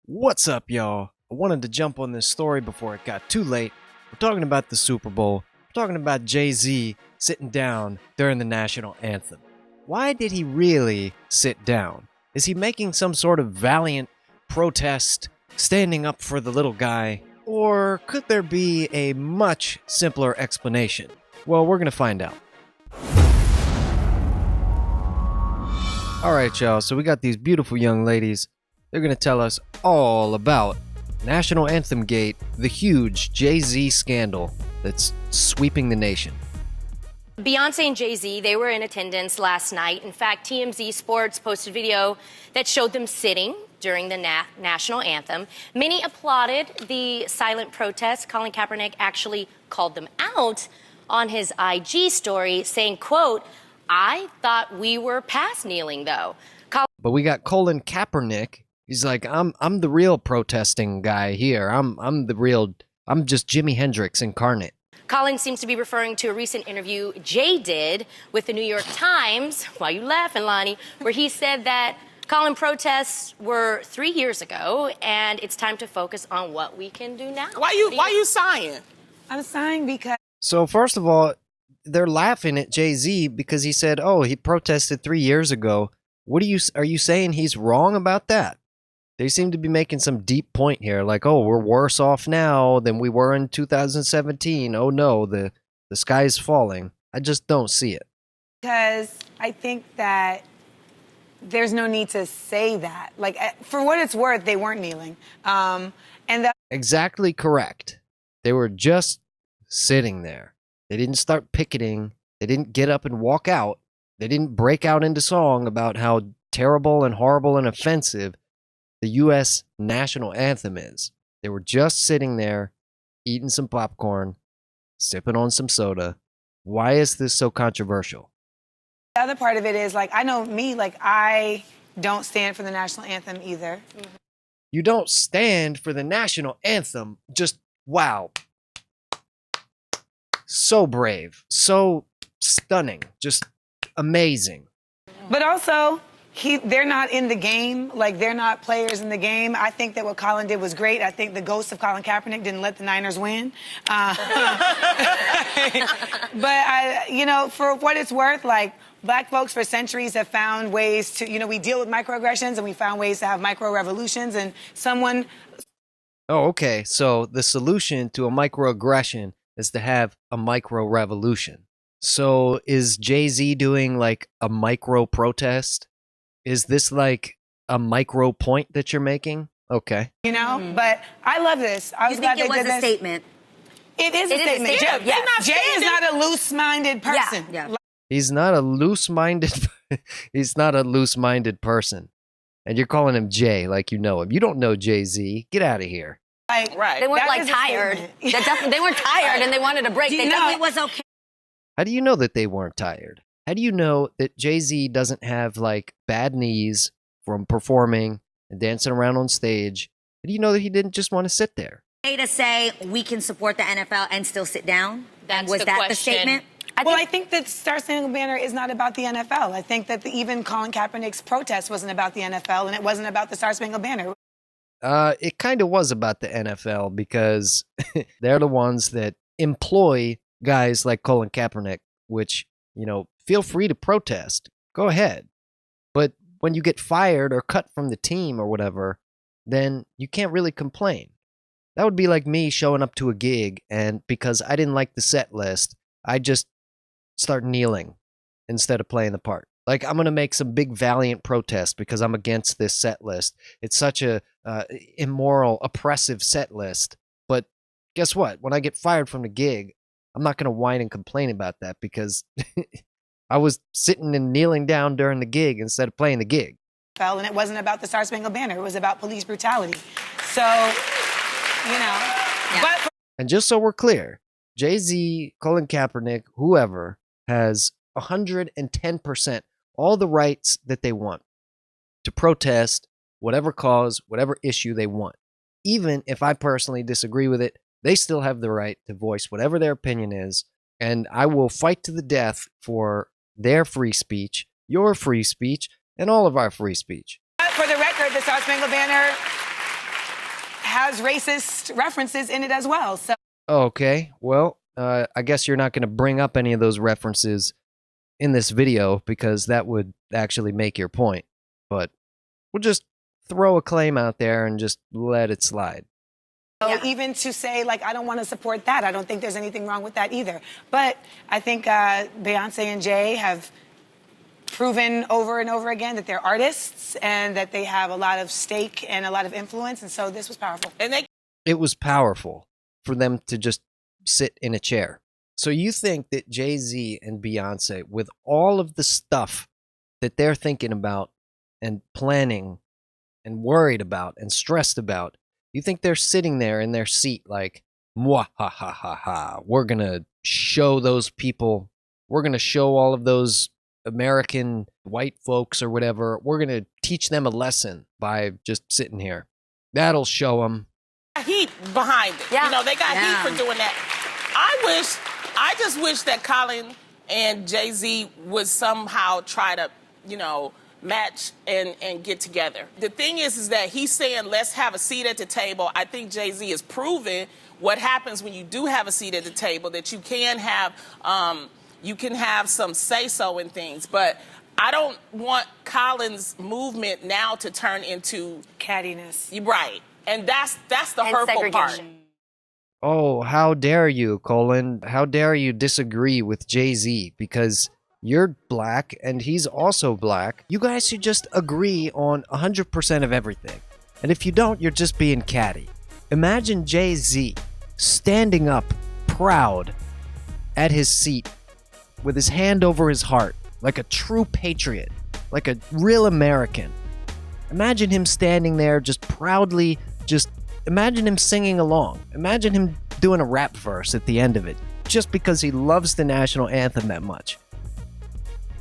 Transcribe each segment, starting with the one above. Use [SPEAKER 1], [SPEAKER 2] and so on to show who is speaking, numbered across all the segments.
[SPEAKER 1] What's up, y'all? I wanted to jump on this story before it got too late. We're talking about the Super Bowl. We're talking about Jay-Z sitting down during the national anthem. Why did he really sit down? Is he making some sort of valiant protest, standing up for the little guy? Or could there be a much simpler explanation? Well, we're going to find out. Alright, y'all, so we got these beautiful young ladies. They're going to tell us all about National Anthemgate, the huge Jay-Z scandal that's sweeping the nation.
[SPEAKER 2] Beyonce and Jay-Z, they were in attendance last night. In fact, TMZ Sports posted a video that showed them sitting during the national anthem. Many applauded the silent protest. Colin Kaepernick actually called them out on his IG story, saying, quote, "I thought we were past kneeling, though."
[SPEAKER 1] But we got Colin Kaepernick. He's like, I'm the real protesting guy here. I'm just Jimi Hendrix incarnate.
[SPEAKER 2] Colin seems to be referring to a recent interview Jay did with the New York Times, why you laughing, Lonnie, where he said that Colin protests were 3 years ago, and it's time to focus on what we can do now.
[SPEAKER 3] Why you sighing?
[SPEAKER 4] I'm sighing because...
[SPEAKER 1] So first of all, they're laughing at Jay-Z because he said, oh, he protested 3 years ago. Are you saying he's wrong about that? They seem to be making some deep point here, like, oh, we're worse off now than we were in 2017. Oh no, the sky is falling. I just don't see it.
[SPEAKER 4] Because I think that there's no need to say that. Like, for what it's worth, they weren't kneeling.
[SPEAKER 1] Exactly correct. They were just sitting there. They didn't start picketing. They didn't get up and walk out. They didn't break out into song about how terrible and horrible and offensive the U.S. national anthem is. They were just sitting there, eating some popcorn, sipping on some soda. Why is this so controversial?
[SPEAKER 4] The other part of it is, like, I know me, like, I don't stand for the national anthem either.
[SPEAKER 1] You don't stand for the national anthem. Just, wow. So brave. So stunning. Just amazing.
[SPEAKER 4] But also... they're not in the game, like they're not players in the game. I think that what Colin did was great. I think the ghost of Colin Kaepernick didn't let the Niners win. But for what it's worth, like black folks for centuries have found ways to, we deal with microaggressions and we found ways to have micro revolutions and someone...
[SPEAKER 1] Oh, okay. So the solution to a microaggression is to have a micro revolution. So is Jay-Z doing like a micro protest? Is this like a micro point that you're making? Okay.
[SPEAKER 4] But I love this. I was
[SPEAKER 5] glad it was a statement.
[SPEAKER 4] It is a statement. Jay is not a loose-minded person.
[SPEAKER 5] Yeah.
[SPEAKER 1] He's not a loose-minded he's not a loose-minded person. And you're calling him Jay like you know him. You don't know Jay-Z. Get out of here.
[SPEAKER 3] Right.
[SPEAKER 2] They weren't like tired. They weren't tired and they wanted a break. They definitely was okay.
[SPEAKER 1] How do you know that they weren't tired? How do you know that Jay-Z doesn't have, like, bad knees from performing and dancing around on stage? How do you know that he didn't just want to sit there?
[SPEAKER 5] To say we can support the NFL and still sit down?
[SPEAKER 2] That's
[SPEAKER 5] was
[SPEAKER 2] the
[SPEAKER 5] that
[SPEAKER 2] question.
[SPEAKER 5] the statement?
[SPEAKER 4] I think that Star Spangled Banner is not about the NFL. I think that even Colin Kaepernick's protest wasn't about the NFL, and it wasn't about the Star Spangled Banner.
[SPEAKER 1] It kind of was about the NFL because they're the ones that employ guys like Colin Kaepernick, which, feel free to protest. Go ahead. But when you get fired or cut from the team or whatever, then you can't really complain. That would be like me showing up to a gig and because I didn't like the set list, I just start kneeling instead of playing the part. Like, I'm going to make some big valiant protest because I'm against this set list. It's such a immoral, oppressive set list. But guess what? When I get fired from the gig, I'm not going to whine and complain about that because I was sitting and kneeling down during the gig instead of playing the gig.
[SPEAKER 4] And it wasn't about the Star Spangled Banner. It was about police brutality. So,
[SPEAKER 5] Yeah.
[SPEAKER 4] But
[SPEAKER 1] and just so we're clear, Jay-Z, Colin Kaepernick, whoever, has 110% all the rights that they want to protest whatever cause, whatever issue they want. Even if I personally disagree with it, they still have the right to voice whatever their opinion is, and I will fight to the death for their free speech, your free speech, and all of our free speech.
[SPEAKER 4] for the record, the Star Spangled Banner has racist references in it as well. So
[SPEAKER 1] Okay, well, I guess you're not going to bring up any of those references in this video because that would actually make your point. But we'll just throw a claim out there and just let it slide.
[SPEAKER 4] even to say, like, I don't want to support that, I don't think there's anything wrong with that either. But I think Beyonce and Jay have proven over and over again that they're artists and that they have a lot of stake and a lot of influence. And so this was powerful.
[SPEAKER 3] And
[SPEAKER 1] It was powerful for them to just sit in a chair. So you think that Jay-Z and Beyonce, with all of the stuff that they're thinking about and planning and worried about and stressed about, you think they're sitting there in their seat like, mwah, ha, ha, ha, ha. We're going to show those people, we're going to show all of those American white folks or whatever, we're going to teach them a lesson by just sitting here. That'll show them.
[SPEAKER 3] heat behind it.
[SPEAKER 2] Yeah.
[SPEAKER 3] You know, they got heat for doing that. I just wish that Colin and Jay-Z would somehow try to, you know, match and get together. The thing is that he's saying, let's have a seat at the table. I think Jay-Z has proven what happens when you do have a seat at the table, that you can have some say-so in things. But I don't want Colin's movement now to turn into
[SPEAKER 4] Cattiness.
[SPEAKER 3] right. And that's the hurtful part.
[SPEAKER 1] Oh, how dare you, Colin? How dare you disagree with Jay-Z? Because you're black and he's also black. You guys should just agree on 100% of everything. And if you don't, you're just being catty. Imagine Jay-Z standing up, proud, at his seat, with his hand over his heart, like a true patriot, like a real American. Imagine him standing there just proudly, imagine him singing along. Imagine him doing a rap verse at the end of it, just because he loves the national anthem that much.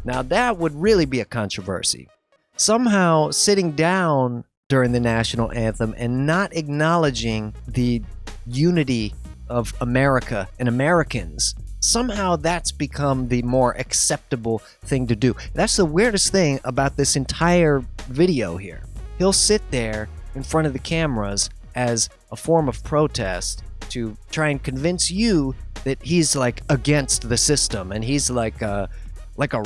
[SPEAKER 1] Now that would really be a controversy. Somehow sitting down during the national anthem and not acknowledging the unity of America and Americans, somehow that's become the more acceptable thing to do. That's the weirdest thing about this entire video here. He'll sit there in front of the cameras as a form of protest to try and convince you that he's like against the system and he's like a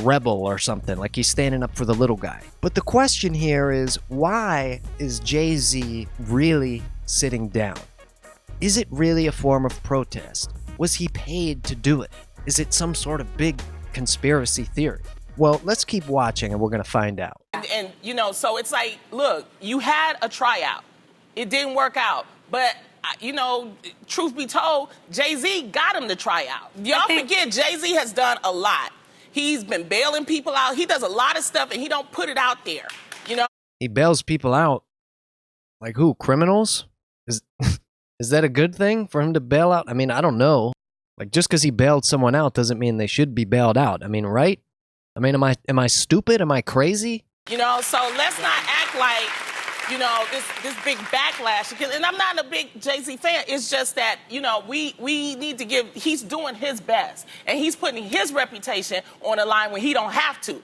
[SPEAKER 1] rebel or something, like he's standing up for the little guy. But the question here is, why is Jay-Z really sitting down? Is it really a form of protest? Was he paid to do it? Is it some sort of big conspiracy theory? Well, let's keep watching and we're going to find out.
[SPEAKER 3] And, you know, so it's like, look, you had a tryout. It didn't work out. But, you know, truth be told, Jay-Z got him to try out. Y'all forget, Jay-Z has done a lot. He's been bailing people out. He does a lot of stuff and he don't put it out there, you know?
[SPEAKER 1] He bails people out. Like who? Criminals? Is that a good thing for him to bail out? I mean, I don't know. Like, just because he bailed someone out doesn't mean they should be bailed out. I mean, right? I mean, am I stupid? Am I crazy?
[SPEAKER 3] You know, so let's not act like, you know, this big backlash. And I'm not a big Jay-Z fan. It's just that, you know, we need to give, he's doing his best. And he's putting his reputation on the line when he don't have to.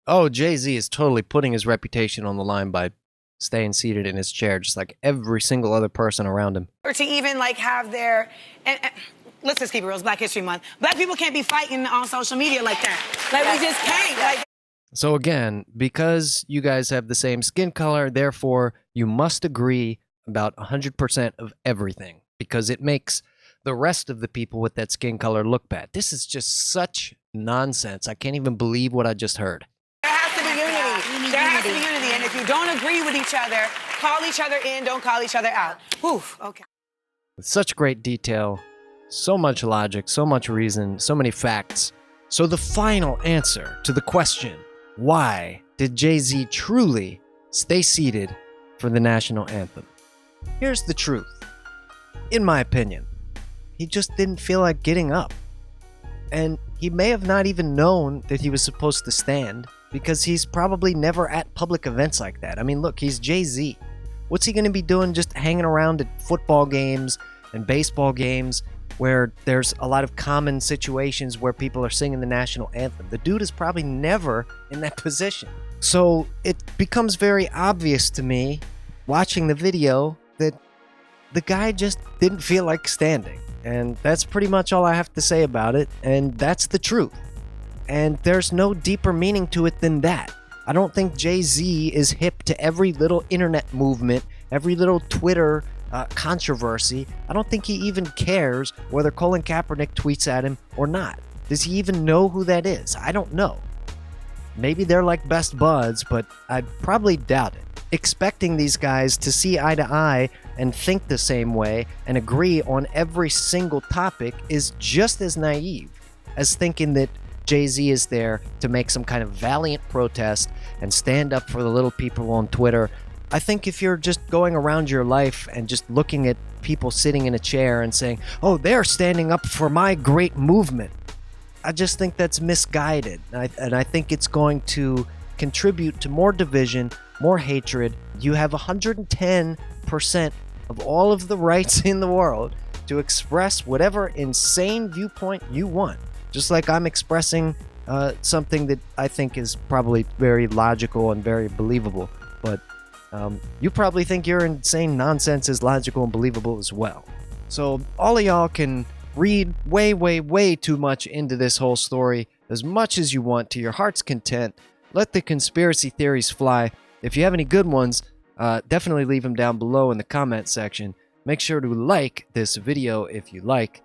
[SPEAKER 1] Oh, Jay-Z is totally putting his reputation on the line by staying seated in his chair, just like every single other person around him.
[SPEAKER 4] Or to even like have their, and let's just keep it real, it's Black History Month. Black people can't be fighting on social media like that. Like we just can't. Like.
[SPEAKER 1] So again, because you guys have the same skin color, therefore you must agree about 100% of everything, because it makes the rest of the people with that skin color look bad. This is just such nonsense. I can't even believe what I just heard.
[SPEAKER 4] There has to be unity. There has to be unity. And if you don't agree with each other, call each other in, don't call each other out. Oof, okay.
[SPEAKER 1] With such great detail, so much logic, so much reason, so many facts. So the final answer to the question, why did Jay-Z truly stay seated for the national anthem? Here's the truth. In my opinion, he just didn't feel like getting up. And he may have not even known that he was supposed to stand, because he's probably never at public events like that. I mean, look, he's Jay-Z. What's he going to be doing just hanging around at football games and baseball games where there's a lot of common situations where people are singing the national anthem? The dude is probably never in that position. So it becomes very obvious to me, watching the video, that the guy just didn't feel like standing. And that's pretty much all I have to say about it, and that's the truth. And there's no deeper meaning to it than that. I don't think Jay-Z is hip to every little internet movement, every little Twitter controversy. I don't think he even cares whether Colin Kaepernick tweets at him or not. Does he even know who that is? I don't know. Maybe they're like best buds, but I probably doubt it. Expecting these guys to see eye to eye and think the same way and agree on every single topic is just as naive as thinking that Jay-Z is there to make some kind of valiant protest and stand up for the little people on Twitter. I think if you're just going around your life and just looking at people sitting in a chair and saying, oh, they're standing up for my great movement, I just think that's misguided. And I think it's going to contribute to more division, more hatred. You have 110% of all of the rights in the world to express whatever insane viewpoint you want. Just like I'm expressing something that I think is probably very logical and very believable. But you probably think your insane nonsense is logical and believable as well. So all of y'all can read way, way, way too much into this whole story as much as you want to your heart's content. Let the conspiracy theories fly. If you have any good ones, definitely leave them down below in the comment section. Make sure to like this video if you like.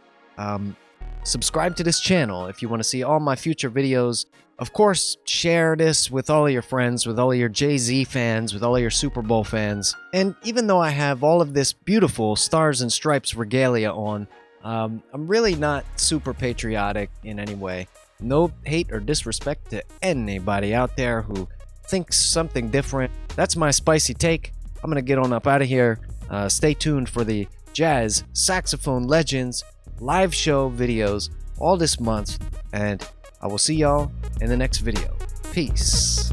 [SPEAKER 1] Subscribe to this channel if you want to see all my future videos. Of course, share this with all of your friends, with all of your Jay-Z fans, with all of your Super Bowl fans. And even though I have all of this beautiful Stars and Stripes regalia on, I'm really not super patriotic in any way. No hate or disrespect to anybody out there who thinks something different. That's my spicy take. I'm gonna get on up out of here. Stay tuned for the Jazz Saxophone Legends live show videos all this month, and I will see y'all in the next video. Peace.